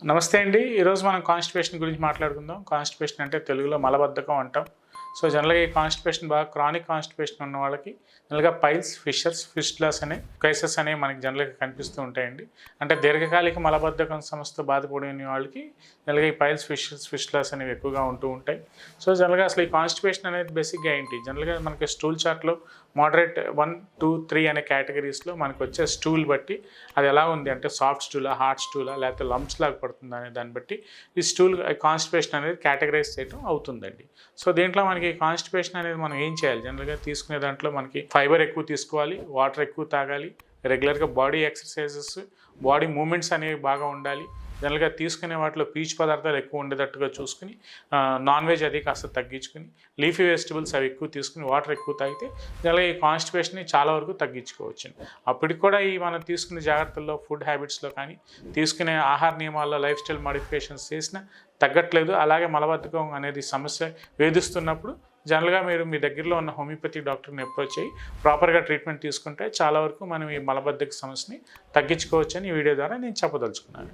నమస్తే అండి. ఈరోజు మనం కాన్‌స్టిపేషన్ గురించి మాట్లాడుకుందాం. కాన్‌స్టిపేషన్ అంటే తెలుగులో మలబద్ధకం అంటాం. సో, జనరల్‌గా ఈ కాన్‌స్టిపేషన్ బాగా క్రానిక్ కాన్‌స్టిపేషన్ ఉన్న వాళ్ళకి జనరల్‌గా పైల్స్, ఫిషర్స్, ఫిస్టులాస్ అనే కేసెస్ అనేవి మనకి జనరల్‌గా కనిపిస్తూ ఉంటాయండి. అంటే దీర్ఘకాలిక మలబద్ధకం సమస్యతో బాధపడిన వాళ్ళకి జనరల్‌గా ఈ పైల్స్, ఫిస్టులాస్ అనేవి ఎక్కువగా ఉంటూ ఉంటాయి. సో, జనరల్‌గా అసలు ఈ కాన్‌స్టిపేషన్ అనేది బేసిక్‌గా ఏంటి? జనరల్‌గా మనకి స్టూల్ చార్ట్‌లో మోడరేట్ 1, 2, 3 అనే కేటగిరీస్‌లో మనకొచ్చే స్టూల్ బట్టి అది ఎలా ఉంది అంటే సాఫ్ట్ స్టూలా, హార్డ్ స్టూలా లేకపోతే లంప్స్ లాగా పడుతుందా అనే దాన్ని బట్టి ఈ స్టూల్ కాన్‌స్టిపేషన్ అనేది కేటగరైజ్ చేయడం అవుతుందండి. సో, దీంట్లో మనకి కాన్‌స్టిపేషన్ అనేది మనం ఏం చేయాలి? జనరల్‌గా తీసుకునే దాంట్లో మనకి ఫైబర్ ఎక్కువ తీసుకోవాలి, వాటర్ ఎక్కువ తాగాలి, రెగ్యులర్‌గా బాడీ ఎక్సర్‌సైజెస్, బాడీ మూవ్‌మెంట్స్ అనేవి బాగా ఉండాలి. జనరల్‌గా తీసుకునే వాటిలో పీచు పదార్థాలు ఎక్కువ ఉండేటట్టుగా చూసుకొని నాన్ వెజ్ అది కాస్త తగ్గించుకొని లీఫీ వెజిటబుల్స్ అవి ఎక్కువ తీసుకుని వాటర్ ఎక్కువ తాగితే జనరల్‌గా ఈ కాన్‌స్టిపేషన్‌ని చాలా వరకు తగ్గించుకోవచ్చు. అప్పటికి కూడా ఈ మనం తీసుకునే జాగ్రత్తల్లో ఫుడ్ హ్యాబిట్స్‌లో కానీ తీసుకునే ఆహార నియమాల్లో లైఫ్ స్టైల్ మోడిఫికేషన్స్ చేసినా తగ్గట్లేదు. అలాగే మలబద్ధకం అనేది సమస్య వేధిస్తున్నప్పుడు జనరల్‌గా మీరు మీ దగ్గరలో ఉన్న హోమియోపతి డాక్టర్ని అప్రోచ్ అయ్యి ప్రాపర్‌గా ట్రీట్మెంట్ తీసుకుంటే చాలా వరకు మనం ఈ మలబద్ధక సమస్యని తగ్గించుకోవచ్చని ఈ వీడియో ద్వారా నేను చెప్పదలుచుకున్నాను.